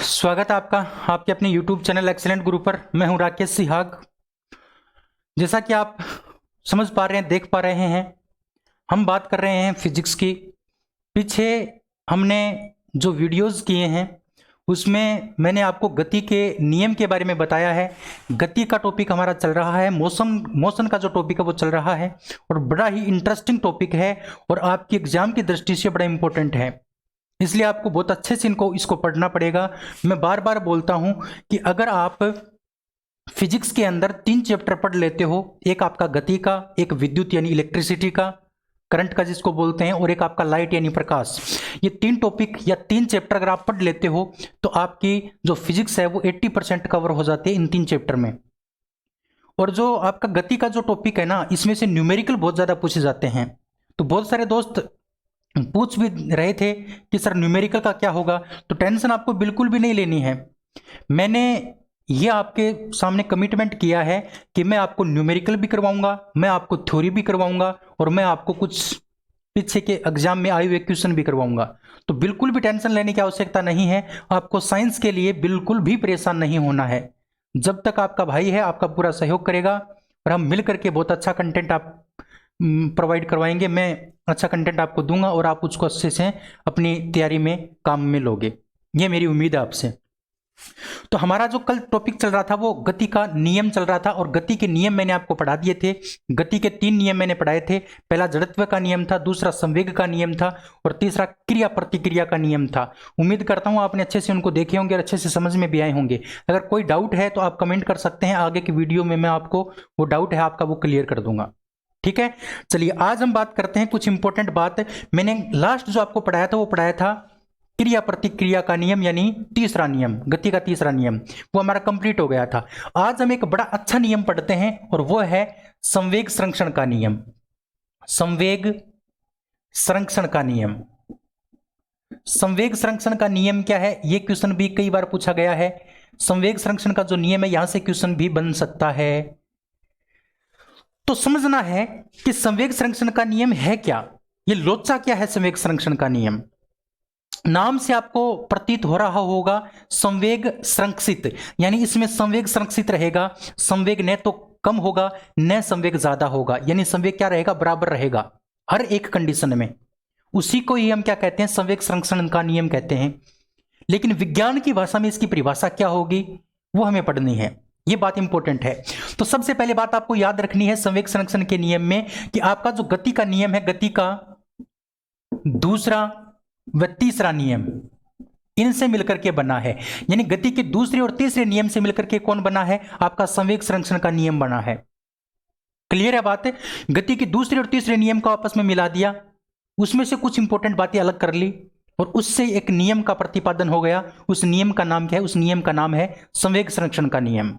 स्वागत है आपका आपके अपने YouTube चैनल एक्सीलेंट गुरु पर। मैं हूं राकेश सिहाग। जैसा कि आप समझ पा रहे हैं, देख पा रहे हैं, हम बात कर रहे हैं फिजिक्स की। पीछे हमने जो वीडियोस किए हैं उसमें मैंने आपको गति के नियम के बारे में बताया है। गति का टॉपिक हमारा चल रहा है, मोशन का जो टॉपिक है वो चल रहा है और बड़ा ही इंटरेस्टिंग टॉपिक है और आपकी एग्जाम की दृष्टि से बड़ा इंपॉर्टेंट है, इसलिए आपको बहुत अच्छे से इसको पढ़ना पड़ेगा। मैं बार बार बोलता हूं कि अगर आप फिजिक्स के अंदर 3 चैप्टर पढ़ लेते हो, एक आपका गति का, एक विद्युत यानी इलेक्ट्रिसिटी का, करंट का जिसको बोलते हैं, और एक आपका लाइट यानी प्रकाश, ये 3 टॉपिक या 3 चैप्टर अगर आप पढ़ लेते हो तो आपकी जो फिजिक्स है वो 80% कवर हो जाती है इन 3 चैप्टर में। और जो आपका गति का जो टॉपिक है ना, इसमें से न्यूमेरिकल बहुत ज़्यादा पूछे जाते हैं। तो बहुत सारे दोस्त पूछ भी रहे थे कि सर न्यूमेरिकल का क्या होगा, तो टेंशन आपको बिल्कुल भी नहीं लेनी है। मैंने ये आपके सामने कमिटमेंट किया है कि मैं आपको न्यूमेरिकल भी करवाऊंगा, मैं आपको थ्योरी भी करवाऊंगा और मैं आपको कुछ पीछे के एग्जाम में आए हुए क्वेश्चन भी करवाऊंगा। तो बिल्कुल भी टेंशन लेने की आवश्यकता नहीं है। आपको साइंस के लिए बिल्कुल भी परेशान नहीं होना है। जब तक आपका भाई है आपका पूरा सहयोग करेगा और हम मिल करके बहुत अच्छा कंटेंट आप प्रोवाइड करवाएंगे। मैं अच्छा कंटेंट आपको दूंगा और आप उसको अच्छे से अपनी तैयारी में काम में लोगे, ये मेरी उम्मीद है आपसे। तो हमारा जो कल टॉपिक चल रहा था वो गति का नियम चल रहा था और गति के नियम मैंने आपको पढ़ा दिए थे। गति के 3 नियम मैंने पढ़ाए थे। पहला जड़त्व का नियम था, दूसरा संवेग का नियम था और तीसरा क्रिया प्रतिक्रिया का नियम था। उम्मीद करता हूं आपने अच्छे से उनको देखे होंगे और अच्छे से समझ में भी आए होंगे। अगर कोई डाउट है तो आप कमेंट कर सकते हैं, आगे की वीडियो में मैं आपको वो डाउट है आपका वो क्लियर कर दूंगा। ठीक है, चलिए आज हम बात करते हैं कुछ इंपॉर्टेंट बात। मैंने लास्ट जो आपको पढ़ाया था वो पढ़ाया था क्रिया प्रतिक्रिया का नियम, यानी तीसरा नियम, गति का तीसरा नियम, वो हमारा कंप्लीट हो गया था। आज हम एक बड़ा अच्छा नियम पढ़ते हैं और वो है संवेग संरक्षण का नियम। संवेग संरक्षण का नियम। संवेग संरक्षण का नियम क्या है, ये क्वेश्चन भी कई बार पूछा गया है। संवेग संरक्षण का जो नियम है यहां से क्वेश्चन भी बन सकता है। तो समझना है कि संवेग संरक्षण का नियम है क्या, ये लोचा क्या है। संवेग संरक्षण का नियम नाम से आपको प्रतीत हो रहा होगा संवेग संरक्षित, यानी इसमें संवेग संरक्षित रहेगा। संवेग न तो कम होगा न संवेग ज्यादा होगा, यानी संवेग क्या रहेगा, बराबर रहेगा हर एक कंडीशन में। उसी को ही हम क्या कहते हैं, संवेग संरक्षण का नियम कहते हैं। लेकिन विज्ञान की भाषा में इसकी परिभाषा क्या होगी वो हमें पढ़नी है, ये बात इंपॉर्टेंट है। तो सबसे पहले बात आपको याद रखनी है संवेग संरक्षण के नियम में कि आपका जो गति का नियम है, गति का दूसरा व तीसरा नियम इनसे मिलकर के बना है। यानी गति के दूसरे और तीसरे नियम से मिलकर के कौन बना है, आपका संवेग संरक्षण का नियम बना है। क्लियर है बात है। गति के दूसरे और तीसरे नियम को आपस में मिला दिया, उसमें से कुछ इंपॉर्टेंट बातें अलग कर ली और उससे एक नियम का प्रतिपादन हो गया। उस नियम का नाम क्या है, उस नियम का नाम है संवेग संरक्षण का नियम।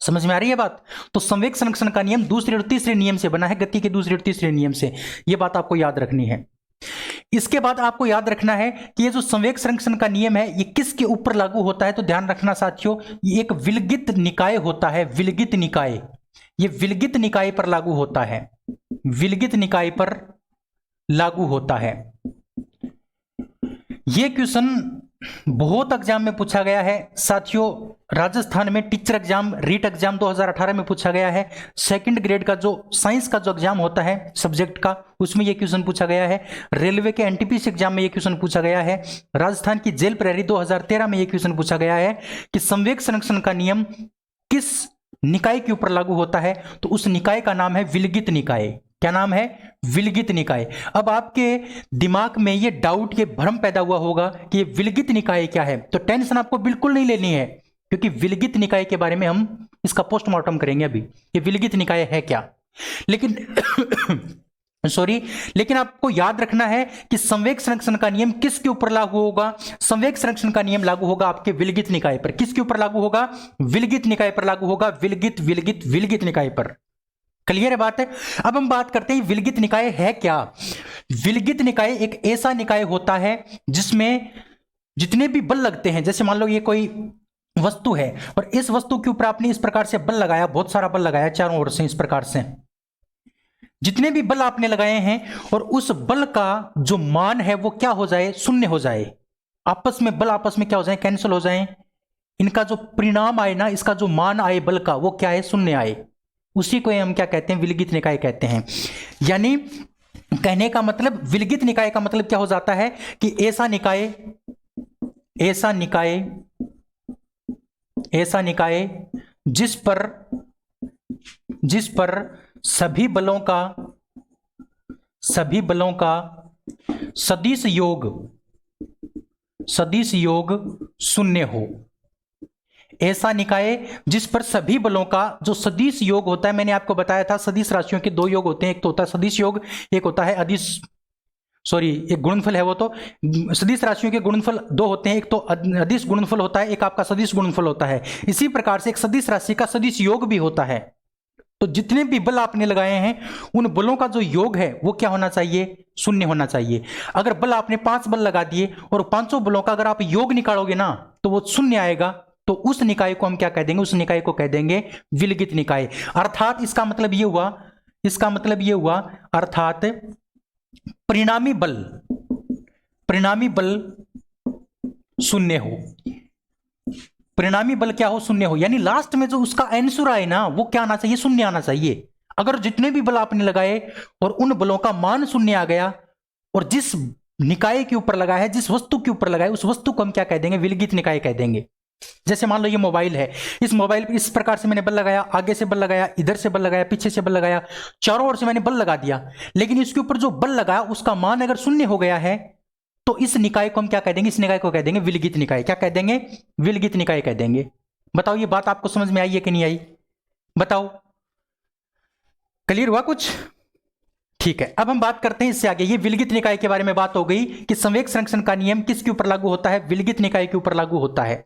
समझ में आ रही है बात। तो संवेग संरक्षण का नियम दूसरे और तीसरे नियम से बना है, गति के दूसरे और तीसरे नियम से। यह बात आपको याद रखनी है। इसके बाद आपको याद रखना है कि ये जो संवेग संरक्षण का नियम है ये किसके ऊपर लागू होता है। तो ध्यान रखना साथियों, ये एक विलगित निकाय होता है। विलगित निकाय, ये विलगित निकाय पर लागू होता है। विलगित निकाय पर लागू होता है। ये क्वेश्चन बहुत एग्जाम में पूछा गया है साथियों। राजस्थान में टीचर एग्जाम, रीट एग्जाम 2018 में पूछा गया है। सेकंड ग्रेड का जो साइंस का जो एग्जाम होता है सब्जेक्ट का, उसमें यह क्वेश्चन पूछा गया है। रेलवे के एनटीपीसी एग्जाम में यह क्वेश्चन पूछा गया है। राजस्थान की जेल प्रहरी 2013 में यह क्वेश्चन पूछा गया है कि संवेग संरक्षण का नियम किस निकाय के ऊपर लागू होता है। तो उस निकाय का नाम है विलगित निकाय। क्या नाम है, विलगित निकाय। अब आपके दिमाग में ये डाउट, ये भ्रम पैदा हुआ होगा कि ये विलगित निकाय क्या है। तो टेंशन आपको बिल्कुल नहीं लेनी है, क्योंकि विलगित निकाय के बारे में हम इसका पोस्टमार्टम करेंगे अभी, ये विलगित निकाय है क्या। लेकिन लेकिन आपको याद रखना है कि संवेग संरक्षण का नियम किसके ऊपर लागू होगा। संवेग संरक्षण का नियम लागू होगा आपके विलगित निकाय पर। किसके ऊपर लागू होगा, विलगित निकाय पर लागू होगा। विलगित विलगित विलगित निकाय पर। क्लियर है बात है। अब हम बात करते हैं विलगित निकाय है क्या। विलगित निकाय एक ऐसा निकाय होता है जिसमें जितने भी बल लगते हैं, जैसे मान लो ये कोई वस्तु है और इस वस्तु के ऊपर आपने इस प्रकार से बल लगाया, बहुत सारा बल लगाया चारों ओर से, इस प्रकार से जितने भी बल आपने लगाए हैं और उस बल का जो मान है वो क्या हो जाए, शून्य हो जाए। आपस में बल आपस में क्या हो जाए, कैंसिल हो जाए, इनका जो परिणाम आए ना, इसका जो मान आए बल का, वो क्या है, शून्य आए, उसी को हम क्या कहते हैं, विलगित निकाय कहते हैं। यानी कहने का मतलब, विलगित निकाय का मतलब क्या हो जाता है कि ऐसा निकाय, ऐसा निकाय, ऐसा निकाय जिस पर सभी बलों का सदिश योग शून्य हो। ऐसा निकाय जिस पर सभी बलों का जो सदिश योग होता है, मैंने आपको बताया था सदिश राशियों के दो योग होते हैं, एक तो होता है सदिश योग, एक होता है एक गुणनफल है वो, तो सदिश राशियों के गुणनफल दो होते हैं, एक तो अदिश गुणनफल होता है, एक आपका सदिश गुणनफल होता है। इसी प्रकार से एक सदिश राशि का सदिश योग भी होता है। तो जितने भी बल आपने लगाए हैं, उन बलों का जो योग है वो क्या होना चाहिए, शून्य होना चाहिए। अगर बल आपने 5 बल लगा दिए और 5 बलों का अगर आप योग निकालोगे ना, तो वो शून्य आएगा, तो उस निकाय को हम क्या कह देंगे, उस निकाय को कह देंगे विलगित निकाय। अर्थात इसका मतलब ये हुआ, अर्थात परिणामी बल शून्य हो, परिणामी बल क्या हो, शून्य हो। यानी लास्ट में जो उसका आंसर आए ना, वो क्या आना चाहिए, शून्य आना चाहिए। अगर जितने भी बल आपने लगाए और उन बलों का मान शून्य आ गया, और जिस निकाय के ऊपर लगाया है, जिस वस्तु के ऊपर लगाया, उस वस्तु को हम क्या कह देंगे, विलगित निकाय कह देंगे। जैसे मान लो ये मोबाइल है, इस मोबाइल पे इस प्रकार से मैंने बल लगाया, आगे से बल लगाया, इधर से बल लगाया, पीछे से बल लगाया, चारों ओर से मैंने बल लगा दिया, लेकिन इसके ऊपर जो बल लगाया उसका मान अगर शून्य हो गया है, तो इस निकाय को हम क्या कह देंगे, इस निकाय को कह देंगे विलगित निकाय। क्या कह देंगे, विलगित निकाय कह देंगे। बताओ ये बात आपको समझ में आई है कि नहीं आई, बताओ, क्लियर हुआ कुछ? ठीक है, अब हम बात करते हैं इससे आगे। ये विलगित निकाय के बारे में बात हो गई कि संवेग संरक्षण का नियम किसके ऊपर लागू होता है, विलगित निकाय के ऊपर लागू होता है।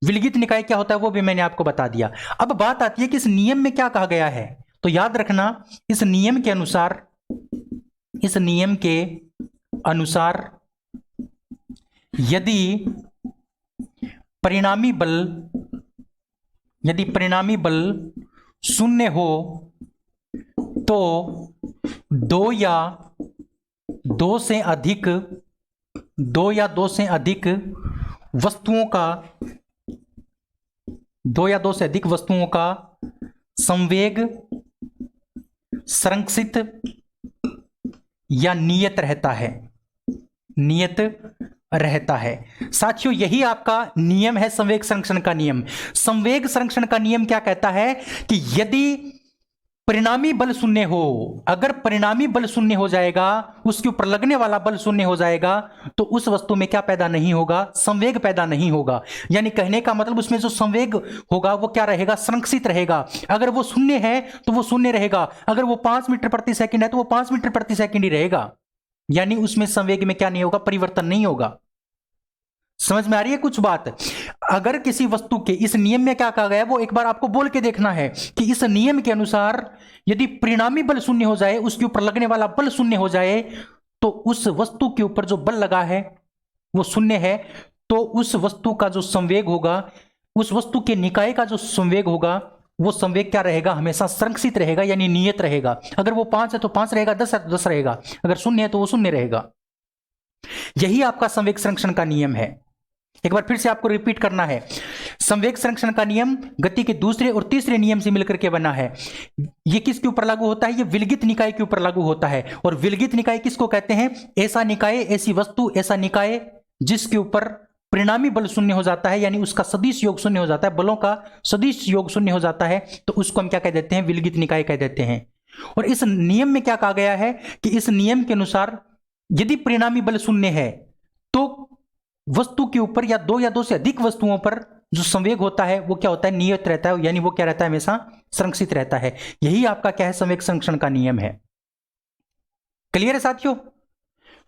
विलगित निकाय क्या होता है वो भी मैंने आपको बता दिया। अब बात आती है कि इस नियम में क्या कहा गया है। तो याद रखना, इस नियम के अनुसार यदि परिणामी बल शून्य हो, तो दो या दो से अधिक वस्तुओं का संवेग संरक्षित या नियत रहता है। साथियों, यही आपका नियम है संवेग संरक्षण का नियम। संवेग संरक्षण का नियम क्या कहता है कि यदि परिणामी बल शून्य हो, अगर परिणामी बल शून्य हो जाएगा, उसके ऊपर लगने वाला बल शून्य हो जाएगा, तो उस वस्तु में क्या पैदा नहीं होगा, संवेग पैदा नहीं होगा। यानी कहने का मतलब उसमें जो संवेग होगा वो क्या रहेगा, संरक्षित रहेगा। अगर वो शून्य है तो वो शून्य रहेगा, अगर वो 5 मीटर प्रति सेकंड है तो वो 5 मीटर प्रति सेकंड ही रहेगा। यानी उसमें संवेग में क्या नहीं होगा, परिवर्तन नहीं होगा। समझ में आ रही है कुछ बात? अगर किसी वस्तु के, इस नियम में क्या कहा गया है वो एक बार आपको बोल के देखना है कि इस नियम के अनुसार यदि परिणामी बल शून्य हो जाए, उसके ऊपर लगने वाला बल शून्य हो जाए, तो उस वस्तु के ऊपर जो बल लगा है वो शून्य है, तो उस वस्तु का जो संवेग होगा, उस वस्तु के निकाय का जो संवेग होगा, वो संवेग क्या रहेगा, हमेशा संरक्षित रहेगा, यानी नियत रहेगा। अगर वो 5 है तो 5 रहेगा, 10 है तो 10 रहेगा, अगर शून्य है तो वो शून्य रहेगा। यही आपका संवेग संरक्षण का नियम है। एक बार फिर से आपको रिपीट करना है। संवेग संरक्षण का नियम गति के दूसरे और तीसरे नियम से मिलकर के बना है। यह किसके ऊपर लागू होता है, यह विलगित निकाय के ऊपर लागू होता है। और विलगित निकाय किसको कहते हैं, ऐसा निकाय, ऐसी वस्तु, ऐसा निकाय जिसके ऊपर परिणामी बल शून्य हो जाता है, यानी उसका सदिश योग शून्य हो जाता है, बलों का सदिश योग शून्य हो जाता है, तो उसको हम क्या कह देते हैं, विलगित निकाय कह देते हैं। और इस नियम में क्या कहा गया है कि इस नियम के अनुसार यदि परिणामी बल शून्य है, तो वस्तु के ऊपर या दो से अधिक वस्तुओं पर जो संवेग होता है वो क्या होता है, नियत रहता है, यानी वो क्या रहता है, हमेशा संरक्षित रहता है। यही आपका क्या है, संवेग संरक्षण का नियम है। क्लियर है साथियों?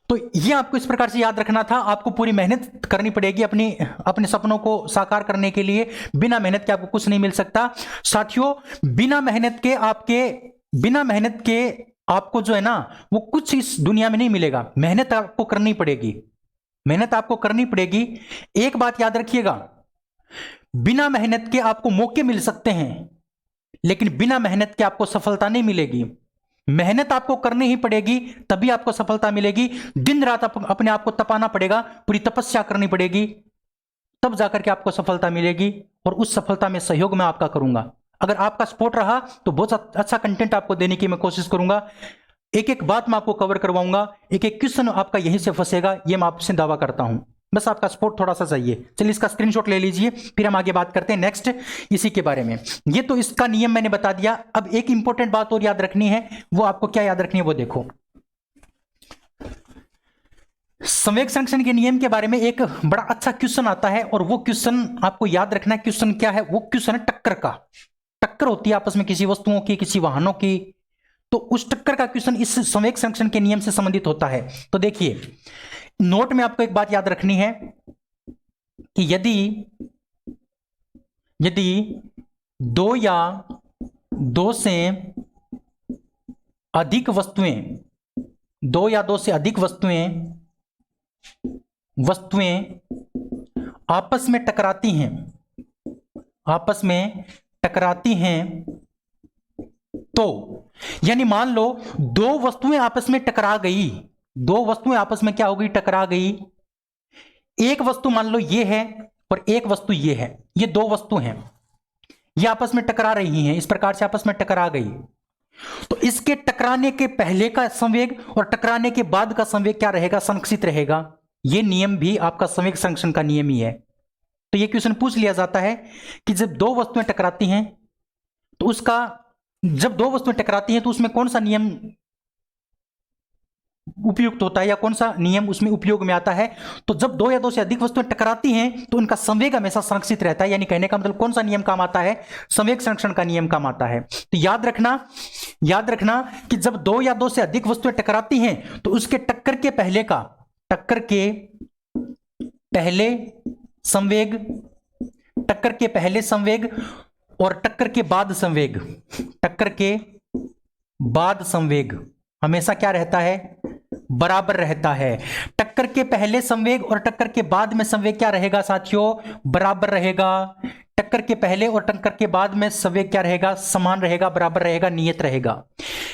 तो ये आपको इस प्रकार से याद रखना था। आपको पूरी मेहनत करनी पड़ेगी अपने सपनों को साकार करने के लिए। बिना मेहनत के आपको कुछ नहीं मिल सकता साथियों। बिना मेहनत के आपको जो है ना, वो कुछ इस दुनिया में नहीं मिलेगा। मेहनत आपको करनी पड़ेगी। एक बात याद रखिएगा, बिना मेहनत के आपको मौके मिल सकते हैं, लेकिन बिना मेहनत के आपको सफलता नहीं मिलेगी। मेहनत आपको करनी ही पड़ेगी, तभी आपको सफलता मिलेगी। दिन रात अपने आप को तपाना पड़ेगा, पूरी तपस्या करनी पड़ेगी, तब जाकर के आपको सफलता मिलेगी। और उस सफलता में सहयोग मैं आपका करूंगा। अगर आपका सपोर्ट रहा तो बहुत अच्छा कंटेंट आपको देने की मैं कोशिश करूंगा। एक एक बात मैं आपको कवर करवाऊंगा, एक एक क्वेश्चन आपका यहीं से फंसेगा, ये मैं आपसे दावा करता हूं। बस आपका सपोर्ट थोड़ा सा चाहिए। चलिए इसका स्क्रीनशॉट ले लीजिए, फिर हम आगे बात करते हैं नेक्स्ट इसी के बारे में। ये तो इसका नियम मैंने बता दिया। अब एक इंपॉर्टेंट बात और याद रखनी है, वो आपको क्या याद रखनी है वो देखो। संवेग संरक्षण के नियम के बारे में एक बड़ा अच्छा क्वेश्चन आता है, और वो क्वेश्चन आपको याद रखना है। क्वेश्चन क्या है? वो क्वेश्चन है टक्कर का। टक्कर होती है आपस में किसी वस्तुओं की, किसी वाहनों की, तो उस टक्कर का क्वेश्चन इस संवेग संरक्षण के नियम से संबंधित होता है। तो देखिए, नोट में आपको एक बात याद रखनी है कि यदि दो या दो से अधिक वस्तुएं आपस में टकराती हैं, तो यानी मान लो दो वस्तुएं आपस में टकरा गई, दो वस्तुएं आपस में क्या हो गई? टकरा गई। एक वस्तु मान लो ये है और एक वस्तु ये है, ये दो वस्तु हैं, ये आपस में टकरा रही हैं, इस प्रकार से आपस में टकरा गई। तो इसके टकराने के पहले का संवेग और टकराने के बाद का संवेग क्या रहेगा? संरक्षित रहेगा। यह नियम भी आपका संवेग संरक्षण का नियम ही है। तो यह क्वेश्चन पूछ लिया जाता है कि जब दो वस्तुएं टकराती हैं तो उसमें कौन सा नियम उपयुक्त होता है, या कौन सा नियम उसमें उपयोग में आता है? तो जब दो या दो से अधिक वस्तुएं टकराती हैं तो उनका संवेग हमेशा संरक्षित रहता है। यानी कहने का मतलब कौन सा नियम काम आता है? संवेग संरक्षण का नियम काम आता है। तो याद रखना कि जब दो या दो से अधिक वस्तुएं टकराती हैं तो उसके टक्कर के पहले संवेग और टक्कर के बाद संवेग हमेशा क्या रहता है? बराबर रहता है। टक्कर के पहले संवेग और टक्कर के बाद में संवेग क्या रहेगा साथियों? बराबर रहेगा। टक्कर के पहले और टक्कर के बाद में संवेग क्या रहेगा? समान रहेगा, बराबर रहेगा, नियत रहेगा।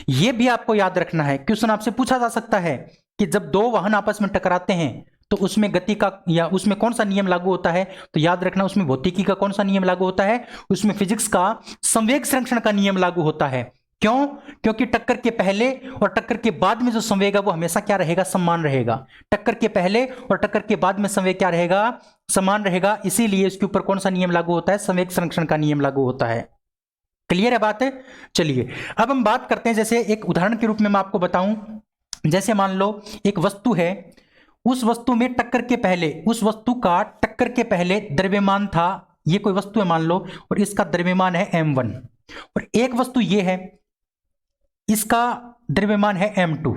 यह भी आपको याद रखना है। क्वेश्चन आपसे पूछा जा सकता है कि जब दो वाहन आपस में टकराते हैं तो उसमें गति का या उसमें कौन सा नियम लागू होता है? तो याद रखना, उसमें भौतिकी का कौन सा नियम लागू होता है? उसमें फिजिक्स का संवेग संरक्षण का नियम लागू होता है। क्यों? क्योंकि टक्कर के पहले और टक्कर के बाद में जो संवेग है वो हमेशा क्या रहेगा? समान रहेगा। टक्कर के पहले और टक्कर के बाद में संवेग क्या रहेगा? समान रहेगा। इसीलिए इसके ऊपर कौन सा नियम लागू होता है? संवेग संरक्षण का नियम लागू होता है। क्लियर है बात है? चलिए अब हम बात करते हैं, जैसे एक उदाहरण के रूप में मैं आपको बताऊं। जैसे मान लो एक वस्तु है, उस वस्तु में उस वस्तु का टक्कर के पहले द्रव्यमान था, ये कोई वस्तु है मान लो, और इसका द्रव्यमान है m1, और एक वस्तु ये है, इसका द्रव्यमान है m2।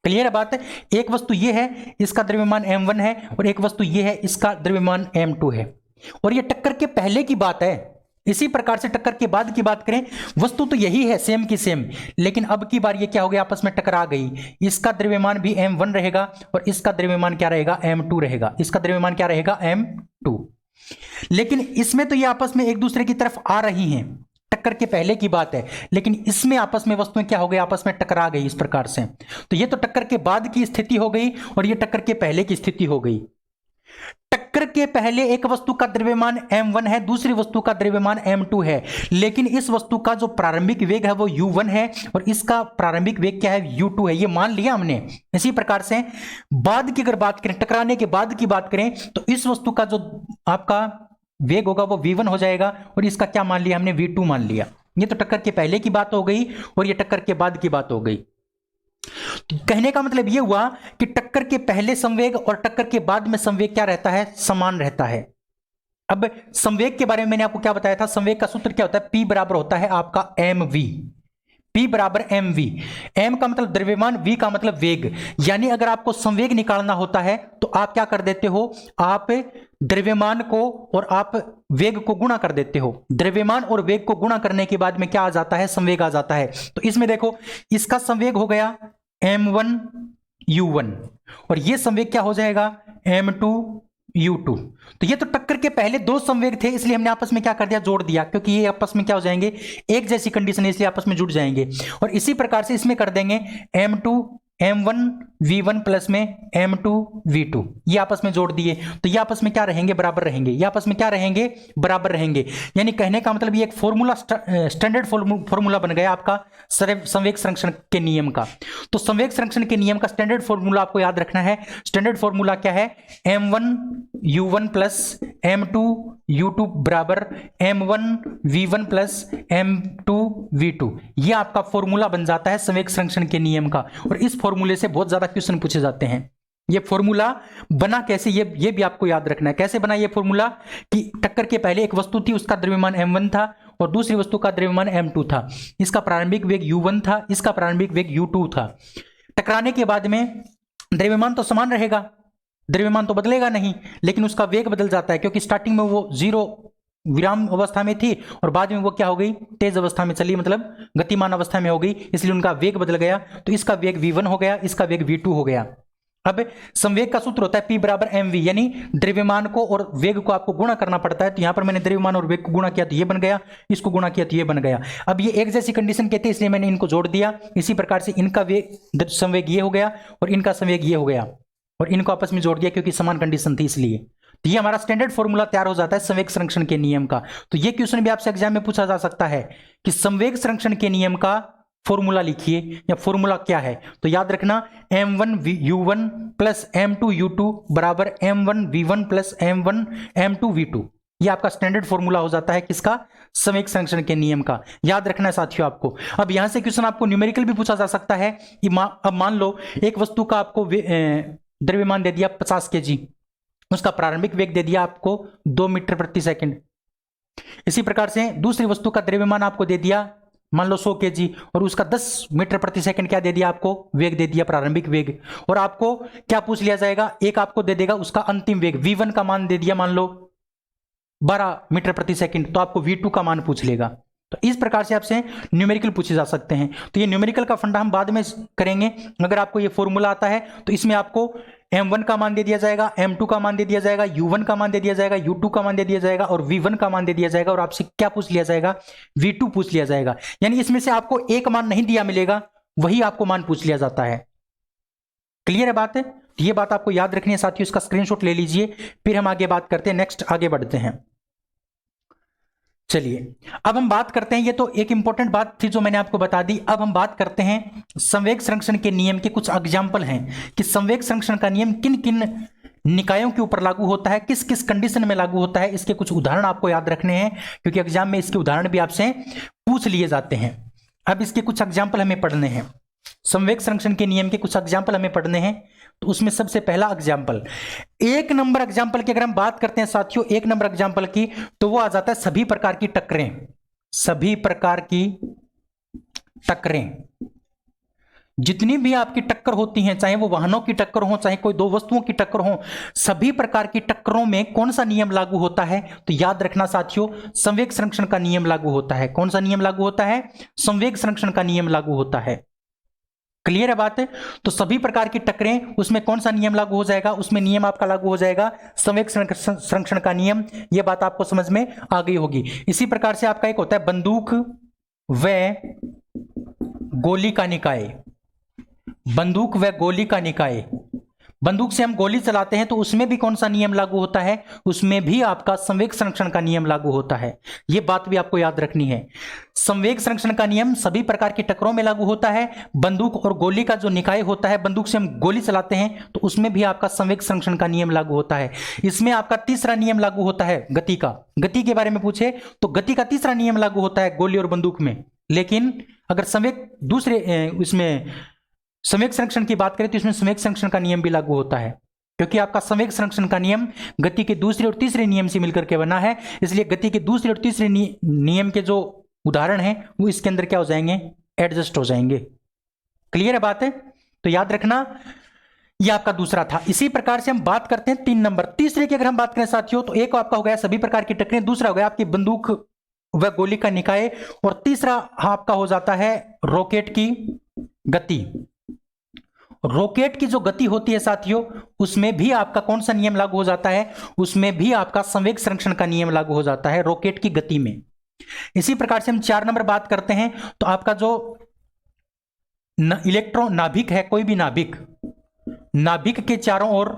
क्लियर है बात है? एक वस्तु ये है, इसका द्रव्यमान m1 है, और एक वस्तु ये है, इसका द्रव्यमान m2 है। और ये टक्कर के पहले की बात है। इसी प्रकार से टक्कर के बाद की बात करें, वस्तु तो यही है, सेम की सेम, लेकिन अब की बार ये क्या हो गया? आपस में टकरा गई। इसका द्रव्यमान भी m1 रहेगा और इसका द्रव्यमान क्या रहेगा? m2 रहेगा। इसका द्रव्यमान क्या रहेगा? m2। लेकिन इसमें तो ये आपस में एक दूसरे की तरफ आ रही हैं, टक्कर के पहले की बात है, लेकिन इसमें आपस में वस्तुएं क्या हो गई? आपस में टकरा गई इस प्रकार से। तो ये तो टक्कर के बाद की स्थिति हो गई और ये टक्कर के पहले की स्थिति हो गई। टक्कर के पहले एक वस्तु का द्रव्यमान m1 है, दूसरी वस्तु का द्रव्यमान m2 है, लेकिन इस वस्तु का जो प्रारंभिक वेग है वो u1 है और इसका प्रारंभिक वेग क्या है? u2 है। ये मान लिया हमने। इसी प्रकार से बाद की अगर बात करें, टकराने के बाद की बात करें, तो इस वस्तु का जो आपका वेग होगा वो v1 हो जाएगा और इसका क्या मान लिया हमने? v2 मान लिया। ये तो टक्कर के पहले की बात हो गई और ये टक्कर के बाद की बात हो गई। तो कहने का मतलब यह हुआ कि टक्कर के पहले संवेग और टक्कर के बाद में संवेग क्या रहता है? समान रहता है। अब संवेग के बारे में मैंने आपको क्या बताया था? संवेग का सूत्र क्या होता है? P बराबर होता है आपका mv। P बराबर mv। m का मतलब द्रव्यमान, v का मतलब वेग। यानी अगर आपको संवेग निकालना होता है तो आप क्या कर देते हो? आप द्रव्यमान को और आप वेग को गुणा कर देते हो। द्रव्यमान और वेग को गुणा करने के बाद में क्या आ जाता है? संवेग आ जाता है। तो इसमें देखो, इसका संवेग हो गया m1 u1 और ये संवेग क्या हो जाएगा? m2 u2। तो ये तो टक्कर के पहले दो संवेग थे, इसलिए हमने आपस में क्या कर दिया, जोड़ दिया, क्योंकि ये आपस में क्या हो जाएंगे, एक जैसी कंडीशन है, इसलिए आपस में जुड़ जाएंगे। और इसी प्रकार से इसमें कर देंगे m2 m1 v1 प्लस में m2 v2, ये आपस में जोड़ दिए, तो ये आपस में क्या रहेंगे, बराबर रहेंगे। ये आपस में क्या रहेंगे, बराबर रहेंगे। यानी कहने का मतलब ये एक फॉर्मूला, स्टैंडर्ड फॉर्मूला बन गया आपका संवेग संरक्षण के नियम का। तो संवेग संरक्षण के नियम का स्टैंडर्ड फॉर्मूला आपको याद रखना है। स्टैंडर्ड फॉर्मूला क्या है, m1 u1 plus m2 u2 बराबर m1 v1 plus m2 v2, ये आपका फॉर्मूला बन जाता है संवेग संरक्षण के नियम का। और इस फॉर्मूले से बहुत ज्यादा क्वेश्चन पूछे जाते हैं। ये फॉर्मूला बना कैसे, ये भी आपको याद रखना है। कैसे बना ये फॉर्मूला, कि टक्कर के पहले एक वस्तु थी, उसका द्रव्यमान m1 था और दूसरी वस्तु का द्रव्यमान m2 था। इसका प्रारंभिक वेग u1 था, इसका प्रारंभिक वेग u2 था। टकराने के बाद में द्रव्यमान तो समान रहेगा, द्रव्यमान तो बदलेगा नहीं, लेकिन उसका वेग बदल जाता है, क्योंकि स्टार्टिंग में वो जीरो विराम अवस्था में थी और बाद में वो क्या हो गई, तेज अवस्था में चली, मतलब गतिमान अवस्था में हो गई, इसलिए उनका वेग बदल गया। तो इसका वेग v1 हो गया, इसका वेग v2 हो गया। अब संवेग का सूत्र होता है P बराबर mv, यानी द्रव्यमान को और वेग को आपको गुणा करना पड़ता है। तो यहां पर मैंने द्रव्यमान और वेग को गुणा किया तो ये बन गया, इसको गुणा किया तो ये बन गया। अब ये एक जैसी कंडीशन कहते हैं, इसलिए मैंने इनको जोड़ दिया। इसी प्रकार से इनका वेग संवेग ये हो गया और इनका संवेग ये हो गया, और इनको आपस में जोड़ दिया क्योंकि समान कंडीशन थी इसलिए। तो ये हमारा स्टैंडर्ड फॉर्मूला तैयार हो जाता है संवेग संरक्षण के नियम का। तो ये क्वेश्चन भी आपसे एग्जाम में पूछा जा सकता है कि संवेग संरक्षण के नियम का फॉर्मूला लिखिए, या फॉर्मूला क्या है। तो याद रखना m1 u1 plus m2 u2 बराबर m1 v1 plus m1 m2 v2, ये आपका स्टैंडर्ड फॉर्मूला हो जाता है किसका, संवेग संरक्षण के नियम का। याद रखना है साथियों आपको। अब यहां से क्वेश्चन आपको न्यूमेरिकल भी पूछा जा सकता है कि अब मान लो एक वस्तु का आपको द्रव्यमान दे दिया 50 kg, उसका प्रारंभिक वेग दे दिया आपको 2 मीटर प्रति सेकंड। इसी प्रकार से दूसरी वस्तु का द्रव्यमान आपको दे दिया मान लो 100 kg, और उसका 10 मीटर प्रति सेकंड क्या दे दिया आपको, वेग दे दिया, प्रारंभिक वेग। और आपको क्या पूछ लिया जाएगा, एक आपको दे देगा उसका अंतिम वेग, v1 का मान दे दिया मान लो 12 मीटर प्रति सेकंड, तो आपको v2 का मान पूछ लेगा। तो इस प्रकार से आपसे न्यूमेरिकल पूछे जा सकते हैं। तो ये न्यूमेरिकल का फंडा हम बाद में करेंगे। अगर आपको ये फॉर्मूला आता है तो इसमें आपको m1 का मान दे दिया जाएगा, m2 का मान दे दिया जाएगा, u1 का मान दे दिया जाएगा, u2 का मान दे दिया जाएगा और v1 का मान दे दिया जाएगा, और आपसे क्या पूछ लिया जाएगा, v2 पूछ लिया जाएगा। यानी इसमें से आपको एक मान नहीं दिया मिलेगा, वही आपको मान पूछ लिया जाता है। क्लियर है बात है? तो ये बात आपको याद रखनी है साथियों, इसका स्क्रीनशॉट ले लीजिए। फिर हम आगे बात करते हैं, नेक्स्ट आगे बढ़ते हैं। चलिए अब हम बात करते हैं, ये तो एक इंपॉर्टेंट बात थी जो मैंने आपको बता दी। अब हम बात करते हैं संवेग संरक्षण के नियम के कुछ एग्जाम्पल हैं कि संवेग संरक्षण का नियम किन किन निकायों के ऊपर लागू होता है, किस किस कंडीशन में लागू होता है। इसके कुछ उदाहरण आपको याद रखने हैं, क्योंकि एग्जाम में इसके उदाहरण भी आपसे पूछ लिए जाते हैं। अब इसके कुछ एग्जाम्पल हमें पढ़ने हैं, संवेग संरक्षण के नियम के कुछ एग्जाम्पल हमें पढ़ने हैं। तो उसमें सबसे पहला एग्जाम्पल, एक नंबर एग्जाम्पल की अगर हम बात करते हैं साथियों, एक नंबर एग्जाम्पल की, तो वो आ जाता है सभी प्रकार की टक्करें। सभी प्रकार की टक्करें, जितनी भी आपकी टक्कर होती हैं, चाहे वो वाहनों की टक्कर हो, चाहे कोई दो वस्तुओं की टक्कर हो, सभी प्रकार की टक्करों में कौन सा नियम लागू होता है, तो याद रखना साथियों, संवेग संरक्षण का नियम लागू होता है। कौन सा नियम लागू होता है? संवेग संरक्षण का नियम लागू होता है। क्लियर है बात है? तो सभी प्रकार की टक्करें, उसमें कौन सा नियम लागू हो जाएगा? उसमें नियम आपका लागू हो जाएगा संवेग संरक्षण का नियम। यह बात आपको समझ में आ गई होगी। इसी प्रकार से आपका एक होता है बंदूक व गोली का निकाय। बंदूक व गोली का निकाय, बंदूक से हम गोली चलाते हैं तो उसमें भी कौन सा नियम लागू होता है? उसमें भी आपका संवेग संरक्षण का नियम लागू होता है। यह बात भी आपको याद रखनी है। संवेग संरक्षण का नियम सभी प्रकार की टक्करों में लागू होता है। बंदूक और गोली का जो निकाय होता है, बंदूक से हम गोली चलाते हैं तो उसमें भी आपका संवेग संरक्षण का नियम लागू होता है। इसमें आपका तीसरा नियम लागू होता है गति का। गति के बारे में पूछे तो गति का तीसरा नियम लागू होता है गोली और बंदूक में। लेकिन अगर संवेग दूसरे इसमें संवेग संरक्षण की बात करें तो इसमें संवेग संरक्षण का नियम भी लागू होता है, क्योंकि आपका संवेग संरक्षण का नियम गति के दूसरे और तीसरे नियम से मिलकर के बना है। इसलिए गति के दूसरे और तीसरे नियम के जो उदाहरण हैं वो इसके अंदर क्या हो जाएंगे? एडजस्ट हो जाएंगे। क्लियर है बात है? तो याद रखना, यह आपका दूसरा था। इसी प्रकार से हम बात करते हैं 3 नंबर। तीसरे की अगर हम बात करें साथियों, तो एक आपका हो गया सभी प्रकार की टक्करें, दूसरा हो गया आपकी बंदूक व गोली का निकाय, और तीसरा आपका हो जाता है रॉकेट की गति। रॉकेट की जो गति होती है साथियों, उसमें भी आपका कौन सा नियम लागू हो जाता है? उसमें भी आपका संवेग संरक्षण का नियम लागू हो जाता है रॉकेट की गति में। इसी प्रकार से हम 4 नंबर बात करते हैं तो आपका जो इलेक्ट्रॉन नाभिक है, कोई भी नाभिक, नाभिक के चारों ओर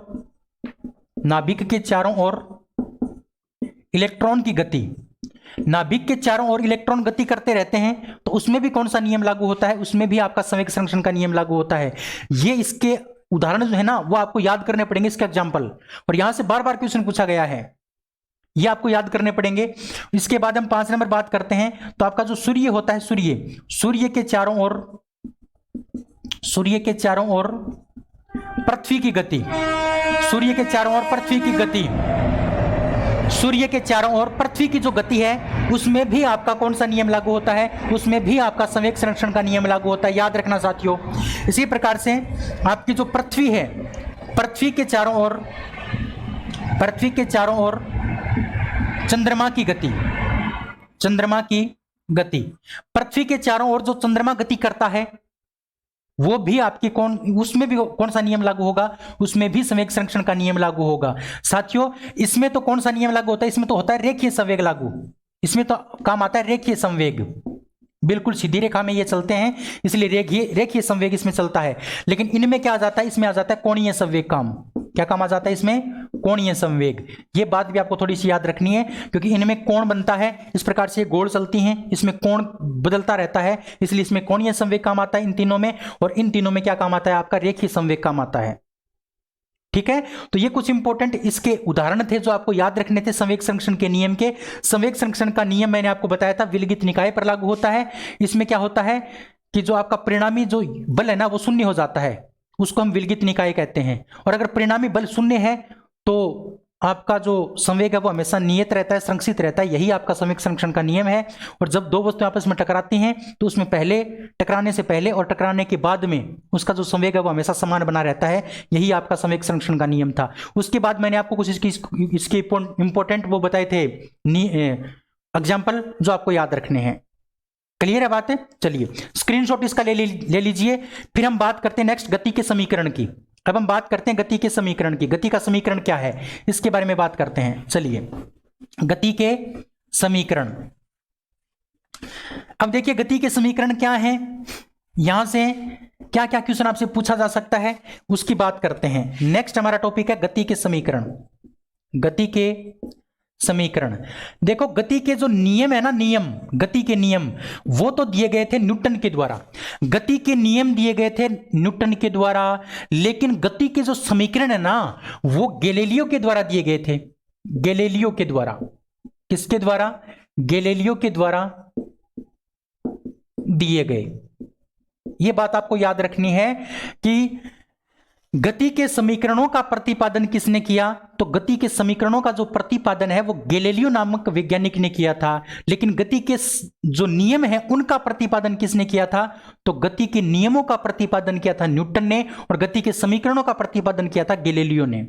इलेक्ट्रॉन की गति, नाभिक के चारों ओर इलेक्ट्रॉन गति करते रहते हैं, तो उसमें भी कौन सा नियम लागू होता है? उसमें भी आपका संवेग संरक्षण का नियम लागू होता है। ये इसके उदाहरण जो है ना, वो आपको याद करने पड़ेंगे, इसका एग्जाम्पल, और यहां से बार बार क्वेश्चन पूछा गया है, ये आपको याद करने पड़ेंगे। इसके बाद हम 5 नंबर बात करते हैं तो आपका जो सूर्य होता है, सूर्य के चारों ओर पृथ्वी की गति, सूर्य के चारों ओर पृथ्वी की गति, सूर्य के चारों ओर पृथ्वी की जो गति है, उसमें भी आपका कौन सा नियम लागू होता है? उसमें भी आपका संवेग संरक्षण का नियम लागू होता है, याद रखना साथियों। इसी प्रकार से आपकी जो पृथ्वी है, पृथ्वी के चारों ओर चंद्रमा की गति, पृथ्वी के चारों ओर जो चंद्रमा गति करता है, वो भी आपकी उसमें भी कौन सा नियम लागू होगा? उसमें भी संवेग संरक्षण का नियम लागू होगा साथियों। इसमें तो कौन सा नियम लागू होता है? इसमें तो होता है रेखीय संवेग लागू, इसमें तो काम आता है रेखीय संवेग, बिल्कुल सीधी रेखा में ये चलते हैं, इसलिए रेखीय संवेग इसमें चलता है। लेकिन इनमें क्या आ जाता है? इसमें आ जाता है कोणीय संवेग काम। क्या काम आ जाता है इसमें? कोणीय संवेग। ये बात भी आपको थोड़ी सी याद रखनी है, क्योंकि इनमें कोण बनता है, इस प्रकार से गोल चलती हैं, इसमें कोण बदलता रहता है, इसलिए इसमें कोणीय संवेग काम आता है इन तीनों में, और इन तीनों में क्या काम आता है? आपका रेखीय संवेग काम आता है। ठीक है, तो ये कुछ इंपॉर्टेंट इसके उदाहरण थे जो आपको याद रखने थे संवेग संरक्षण के नियम के। संवेग संरक्षण का नियम मैंने आपको बताया था विलगित निकाय पर लागू होता है। इसमें क्या होता है कि जो आपका परिणामी जो बल है ना, वो शून्य हो जाता है, उसको हम विलगित निकाय कहते हैं। और अगर परिणामी बल शून्य है तो आपका जो संवेग है वो हमेशा नियत रहता है, संरक्षित रहता है, यही आपका संवेग संरक्षण का नियम है। और जब दो वस्तुएं आपस में टकराती हैं तो उसमें पहले, टकराने से पहले और टकराने के बाद में उसका जो संवेग है वो हमेशा समान बना रहता है, यही आपका संवेग संरक्षण का नियम था। उसके बाद मैंने आपको कुछ इसके इंपॉर्टेंट वो बताए थे एग्जाम्पल जो आपको याद रखने हैं। क्लियर है बात है? चलिए स्क्रीनशॉट इसका ले लीजिए। फिर हम बात करते हैं नेक्स्ट गति के समीकरण की। अब हम बात करते हैं गति के समीकरण की। गति का समीकरण क्या है इसके बारे में बात करते हैं। चलिए गति के समीकरण। अब देखिए गति के समीकरण क्या है, यहां से क्या क्या क्वेश्चन आपसे पूछा जा सकता है उसकी बात करते हैं। नेक्स्ट हमारा टॉपिक है गति के समीकरण। गति के समीकरण। देखो गति के जो नियम है ना, नियम, गति के नियम वो तो दिए गए थे न्यूटन के द्वारा, गति के नियम दिए गए थे न्यूटन के द्वारा, लेकिन गति के जो समीकरण है ना वो गैलीलियो के द्वारा दिए गए थे। गैलीलियो के द्वारा। किसके द्वारा? गैलीलियो के द्वारा दिए गए। यह बात आपको याद रखनी है कि गति के समीकरणों का प्रतिपादन किसने किया? तो गति के समीकरणों का जो प्रतिपादन है वो गैलीलियो नामक वैज्ञानिक ने किया था। लेकिन गति के जो नियम है उनका प्रतिपादन किसने किया था? तो गति के नियमों का प्रतिपादन किया था न्यूटन ने, और गति के समीकरणों का प्रतिपादन किया था गैलीलियो ने।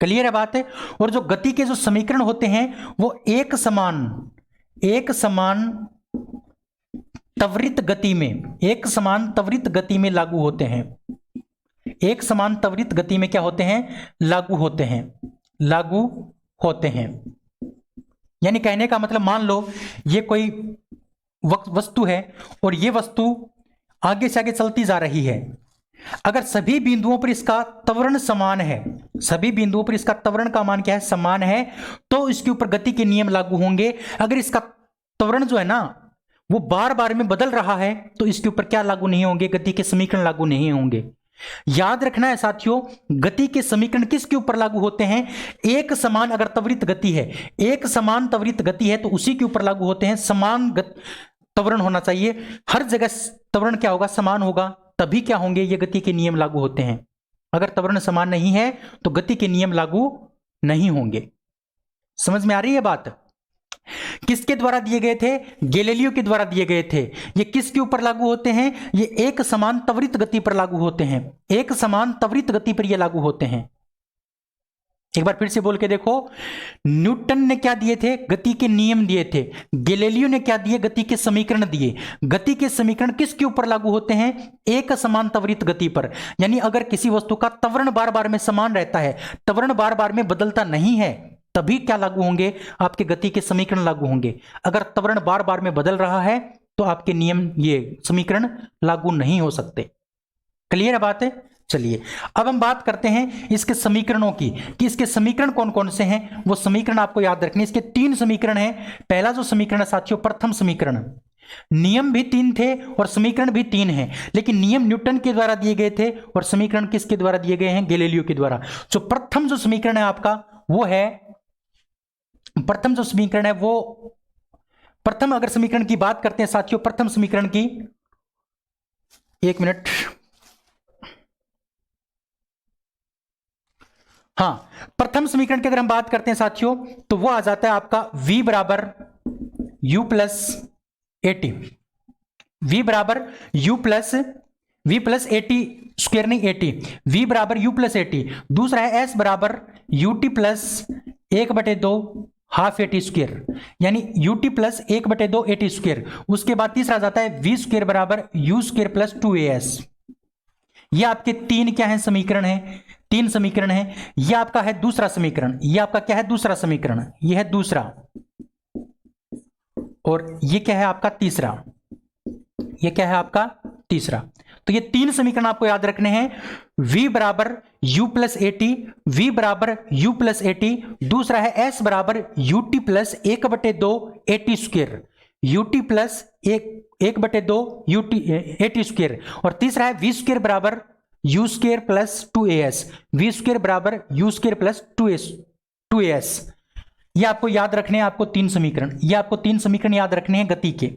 क्लियर है बात है? और जो गति के जो समीकरण होते हैं वो एक समान त्वरित गति में, एक समान त्वरित गति में लागू होते हैं। एक समान त्वरित गति में क्या होते हैं? लागू होते हैं। यानी कहने का मतलब, मान लो ये कोई वस्तु है और ये वस्तु आगे से आगे चलती जा रही है। अगर सभी बिंदुओं पर इसका त्वरण समान है, सभी बिंदुओं पर इसका त्वरण का मान क्या है? समान है, तो इसके ऊपर गति के नियम लागू होंगे। अगर इसका त्वरण जो है ना वो बार बार में बदल रहा है तो इसके ऊपर क्या लागू नहीं होंगे? गति के समीकरण लागू नहीं होंगे। याद रखना है साथियों, गति के समीकरण किसके ऊपर लागू होते हैं? एक समान अगर त्वरित गति है, एक समान त्वरित गति है तो उसी के ऊपर लागू होते हैं। समान त्वरण होना चाहिए, हर जगह त्वरण क्या होगा? समान होगा, तभी क्या होंगे? ये गति के नियम लागू होते हैं। अगर त्वरण समान नहीं है तो गति के नियम लागू नहीं होंगे। समझ में आ रही है बात? किसके द्वारा दिए गए थे? गैलीलियो के द्वारा दिए गए थे। ये किसके ऊपर लागू होते हैं? ये एक समान त्वरित गति पर लागू होते हैं। एक समान त्वरित गति पर ये लागू होते हैं। एक बार फिर से बोल के देखो, न्यूटन ने क्या दिए थे? गति के नियम दिए थे। गैलीलियो ने क्या दिए? गति के समीकरण दिए। गति के समीकरण किसके ऊपर लागू होते हैं? एक समान त्वरित गति पर। यानी अगर किसी वस्तु का त्वरण बार बार में समान रहता है, त्वरण बार बार में बदलता नहीं है, तभी क्या लागू होंगे? आपके गति के समीकरण लागू होंगे। अगर त्वरण बार बार में बदल रहा है तो आपके नियम, ये समीकरण लागू नहीं हो सकते। क्लियर है बात है? चलिए अब हम बात करते हैं इसके समीकरणों की, कि इसके समीकरण कौन कौन से हैं। वो समीकरण आपको याद रखने। इसके 3 समीकरण हैं। पहला जो समीकरण है साथियों, प्रथम समीकरण। नियम भी 3 थे और समीकरण भी 3 हैं, लेकिन नियम न्यूटन के द्वारा दिए गए थे और समीकरण किसके द्वारा दिए गए हैं? गैलीलियो के द्वारा। जो प्रथम जो समीकरण है आपका, वो है, प्रथम जो समीकरण है वो, प्रथम अगर समीकरण की बात करते हैं साथियों, प्रथम समीकरण की, 1 मिनट, हाँ, प्रथम समीकरण की अगर हम बात करते हैं साथियों, तो वो आ जाता है आपका v बराबर u प्लस एटी। v बराबर u प्लस एटी स्क्वायर, नहीं 80, v बराबर u प्लस एटी। दूसरा है s बराबर ut plus 1/2 half eighty square, यानी ut प्लस 1/2 एटी स्क्वायर। उसके बाद तीसरा आ जाता है v स्क्वायर बराबर u स्क्वायर प्लस 2as। ये आपके 3 क्या है? समीकरण है। 3 समीकरण है। यह आपका है दूसरा समीकरण। यह आपका क्या है? दूसरा समीकरण। यह है दूसरा, और यह क्या है? आपका तीसरा। यह क्या है? आपका तीसरा। तो ये 3 समीकरण आपको याद रखने हैं। v बराबर u प्लस एटी, v बराबर u प्लस एटी। दूसरा है s बराबर ut plus 1/2 eighty square, ut plus 1/2 eighty square. और तीसरा है v स्क्वायर बराबर u square plus 2as, v square बराबर u स्क्वायर प्लस 2as। ये आपको याद रखने हैं, आपको 3 समीकरण। ये आपको 3 समीकरण याद रखने हैं गति के।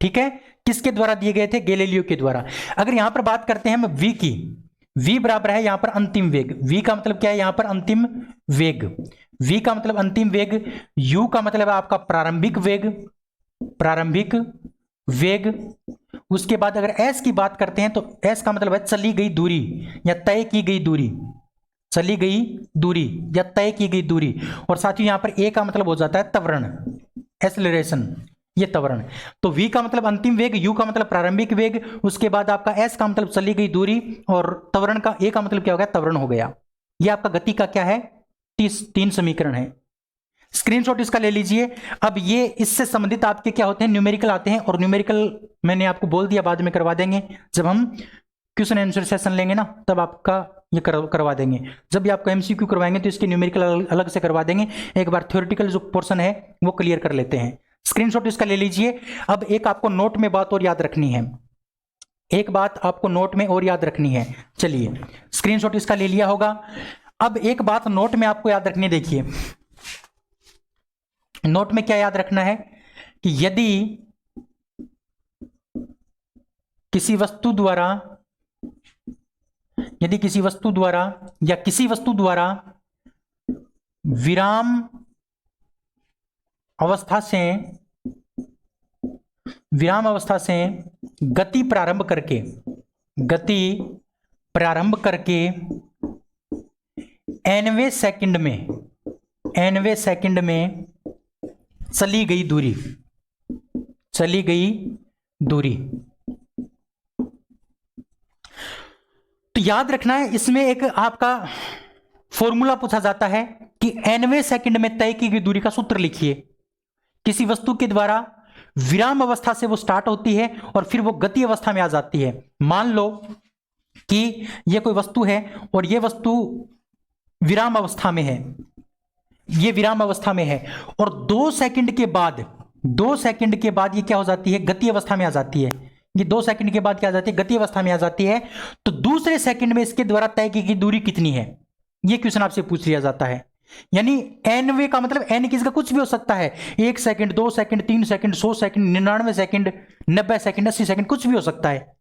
ठीक है? किसके द्वारा दिए गए थे? गैलीलियो के द्वारा। अगर यहां पर बात करते हैं हम v की, v बराबर है यहां पर अंतिम वेग। v का मतलब क्या है? यहां पर अंतिम वेग। v का मतलब अंतिम वेग, u का मतलब है आपका प्रारंभिक वेग, प्रारंभिक वेग। उसके बाद अगर s की बात करते हैं तो s का मतलब है चली गई दूरी या तय की गई दूरी, चली गई दूरी या तय की गई दूरी। और साथ ही यहां पर a का मतलब हो जाता है त्वरण, एक्सेलरेशन, ये त्वरण। तो v का मतलब अंतिम वेग, u का मतलब प्रारंभिक वेग, उसके बाद आपका s का मतलब चली गई दूरी, और त्वरण का a का मतलब क्या हो गया? त्वरण हो गया। ये आपका गति का क्या है? 3 समीकरण है। स्क्रीनशॉट इसका ले लीजिए। अब ये इससे संबंधित आपके क्या होते हैं? न्यूमेरिकल आते हैं, और न्यूमेरिकल मैंने आपको बोल दिया बाद में करवा देंगे। जब हम क्वेश्चन आंसर सेशन लेंगे ना, तब आपका ये करवा देंगे। जब भी आपको एमसीक्यू करवाएंगे तो इसके न्यूमेरिकल अलग से करवा देंगे। एक बार थ्योरेटिकल जो पोर्शन है वो क्लियर कर लेते हैं। स्क्रीनशॉट इसका ले लीजिए। अब एक आपको नोट में बात और याद रखनी है, एक बात आपको नोट में और याद रखनी है। चलिए, स्क्रीनशॉट इसका ले लिया होगा। अब एक बात नोट में आपको याद रखनी, देखिए नोट में क्या याद रखना है कि यदि किसी वस्तु द्वारा या किसी वस्तु द्वारा विराम अवस्था से गति प्रारंभ करके nवें सेकंड में चली गई दूरी। तो याद रखना है, इसमें एक आपका फॉर्मूला पूछा जाता है कि nवें सेकंड में तय की गई दूरी का सूत्र लिखिए। किसी वस्तु के द्वारा विराम अवस्था से वो स्टार्ट होती है और फिर वो गति अवस्था में आ जाती है। मान लो कि ये कोई वस्तु है और ये वस्तु विराम अवस्था में है, ये विराम अवस्था में है, और 2 सेकंड के बाद ये क्या हो जाती है? गति अवस्था में आ जाती है। ये 2 सेकंड के बाद क्या आ जाती है? गति अवस्था में आ जाती है। तो दूसरे सेकंड में इसके द्वारा तय की गई दूरी कितनी है? ये क्वेश्चन आपसे पूछ लिया जाता है। यानी nवे का मतलब n किसका कुछ भी हो सकता है, 1 second, 2 second, 3 second, 100 second, 99 second, 90 second, 80 second, कुछ भी हो सकता है।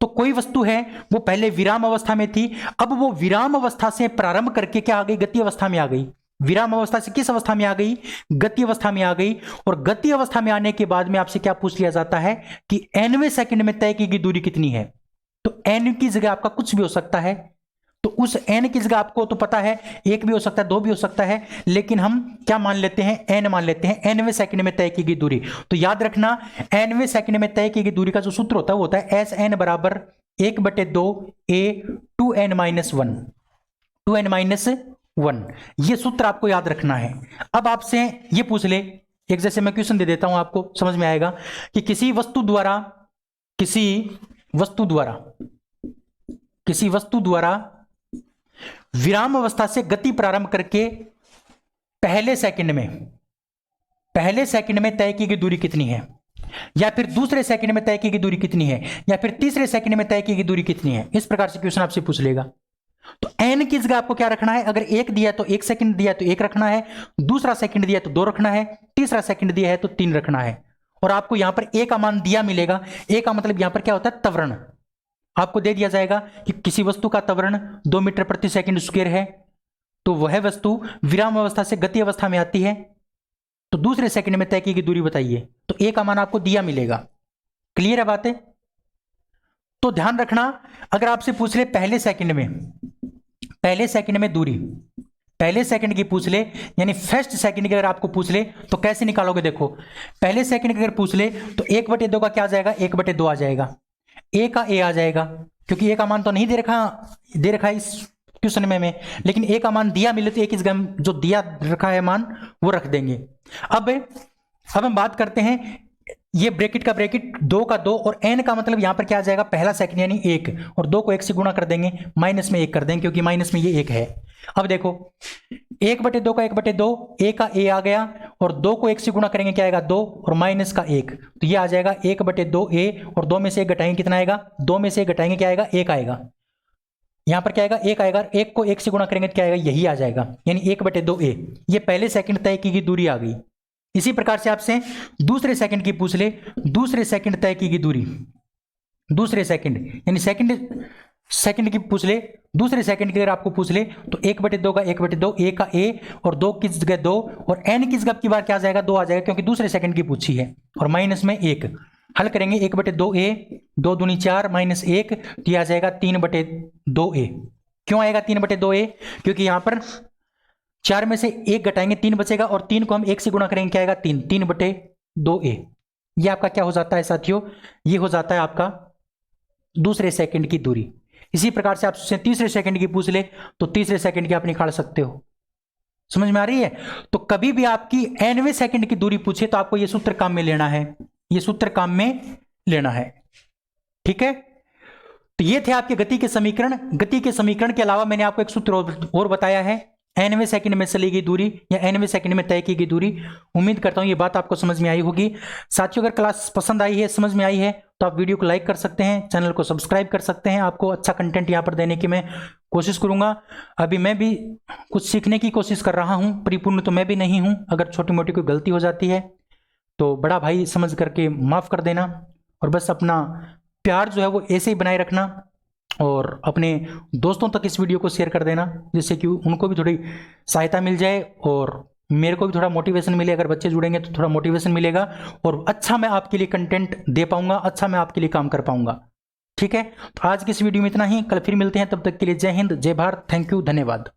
तो कोई वस्तु है वो पहले विराम अवस्था में थी, अब वो विराम अवस्था से प्रारंभ करके क्या आ गई? गति अवस्था में आ गई। विराम अवस्था से किस अवस्था में आ गई? गति अवस्था में आ गई। और गति अवस्था में आने के बाद में आपसे क्या पूछ लिया जाता है कि nवें सेकंड में तय की गई दूरी कितनी है? तो n की जगह आपका कुछ भी हो सकता है। तो उस n की जगह आपको तो पता है 1 भी हो सकता है, 2 भी हो सकता है, लेकिन हम क्या मान लेते हैं, n मान लेते हैं। nवें सेकंड में तय की गई दूरी, तो याद रखना nवें सेकंड में तय की गई दूरी का जो सूत्र होता है वो होता है Sn बराबर 1/2 a 2n-1, 2n-1। ये सूत्र आपको याद रखना है। अब आपसे ये पूछ ले, एक जैसे मैं क्वेश्चन दे देता हूं, आपको समझ में आएगा कि किसी वस्तु द्वारा विराम अवस्था से गति प्रारंभ करके पहले सेकंड में तय की गई दूरी कितनी है, या फिर दूसरे सेकंड में तय की गई दूरी कितनी है, या फिर तीसरे सेकंड में तय की गई दूरी कितनी है। इस प्रकार से क्वेश्चन आपसे पूछ लेगा। तो n की जगह आपको क्या रखना है, अगर 1 दिया तो 1 सेकंड दिया तो 1 रखना है, दूसरा सेकंड दिया तो 2 रखना है, तीसरा सेकंड दिया है तो 3 रखना है। और आपको यहां पर a का मान दिया मिलेगा। a का मतलब यहां पर क्या होता है, त्वरण। आपको दे दिया जाएगा कि किसी वस्तु का त्वरण 2 मीटर प्रति सेकंड स्क्वायर है, तो वह वस्तु विराम अवस्था से गति अवस्था में आती है, तो दूसरे सेकंड में तय की गई दूरी बताइए, तो a का मान आपको दिया मिलेगा। क्लियर है बातें? तो ध्यान रखना, अगर आपसे पूछ ले पहले सेकंड में दूरी, पहले सेकंड की पूछ ले, यानी फर्स्ट सेकंड की अगर आपको पूछ ले तो कैसे निकालोगे। देखो, पहले सेकंड की अगर पूछ ले तो 1/2 का क्या आ जाएगा, 1/2 आ जाएगा, a का a आ जाएगा, क्योंकि a का मान तो नहीं दे रखा है इस क्वेश्चन में, लेकिन a का मान दिया मिले तो एक जो दिया रखा है मान वो रख देंगे। अब हम बात करते हैं, ये ब्रैकेट का ब्रैकेट 2 का 2 और n का मतलब यहां पर क्या आ जाएगा, पहला सेकंड यानी 1, और 2 को 1 से गुणा कर देंगे, माइनस में 1 कर देंगे क्योंकि माइनस में ये 1 है। अब देखो 1/2 का 1/2 a का a आ गया, और 2 को 1 से गुणा करेंगे क्या आएगा, 2 और माइनस का 1, तो ये आ जाएगा 1/2 a, और 2 में से 1 घटाएंगे कितना आएगा, 2 में से 1 घटाएंगे क्या आएगा, 1 आएगा। यहां पर क्या आएगा, 1 आएगा, 1 को 1 से गुणा करेंगे तो क्या आएगा, यही आ जाएगा, यानी 1/2 a। ये पहले सेकंड तय की गई दूरी आ गई। इसी प्रकार से आपसे दूसरे सेकंड की पूछ ले, दूसरे सेकंड तय की गई दूरी, दूसरे सेकंड यानी सेकंड की पूछ ले, दूसरे सेकंड की अगर आपको पूछ ले तो 1/2 का 1/2, a का a, और 2 की जगह 2, और n की जगह की बार क्या आ जाएगा, 2 आ जाएगा, क्योंकि दूसरे सेकंड की पूछी है, और माइनस में 1। हल करेंगे 1/2 a, 2 दूनी 4 माइनस 1, तो यह आ जाएगा 3/2 a। क्यों आएगा 3/2 a, क्योंकि यहां पर 4 में से 1 घटाएंगे 3 बचेगा, और 3 को हम 1 से गुणा करेंगे क्या आएगा, 3/2 a। ये आपका क्या हो जाता है साथियों, ये हो जाता है आपका दूसरे सेकंड की दूरी। इसी प्रकार से आपसे तीसरे सेकंड की पूछ ले तो तीसरे सेकंड की आप निकाल सकते हो। समझ में आ रही है? तो कभी भी आपकी nवें सेकंड की दूरी पूछे तो आपको यह सूत्र काम में लेना है, यह सूत्र काम में लेना है। ठीक है, तो ये थे आपके गति के समीकरण। गति के समीकरण के अलावा मैंने आपको एक सूत्र और बताया है, nवें सेकंड में चली गई दूरी या nवें सेकंड में तय की गई दूरी। उम्मीद करता हूं ये बात आपको समझ में आई होगी। साथियों, अगर क्लास पसंद आई है, समझ में आई है, तो आप वीडियो को लाइक कर सकते हैं, चैनल को सब्सक्राइब कर सकते हैं। आपको अच्छा कंटेंट यहां पर देने की मैं कोशिश करूंगा। अभी मैं भी कुछ सीखने की कोशिश कर रहा हूं, परिपूर्ण तो मैं भी नहीं हूं। अगर छोटी मोटी कोई गलती हो जाती है तो बड़ा भाई समझ करके माफ़ कर देना, और बस अपना प्यार जो है वो ऐसे ही बनाए रखना, और अपने दोस्तों तक इस वीडियो को शेयर कर देना, जिससे कि उनको भी थोड़ी सहायता मिल जाए और मेरे को भी थोड़ा मोटिवेशन मिले। अगर बच्चे जुड़ेंगे तो थोड़ा मोटिवेशन मिलेगा, और अच्छा मैं आपके लिए कंटेंट दे पाऊंगा, अच्छा मैं आपके लिए काम कर पाऊंगा। ठीक है, तो आज की इस वीडियो में इतना ही, कल फिर मिलते हैं। तब तक के लिए जय हिंद, जय भारत, थैंक यू, धन्यवाद।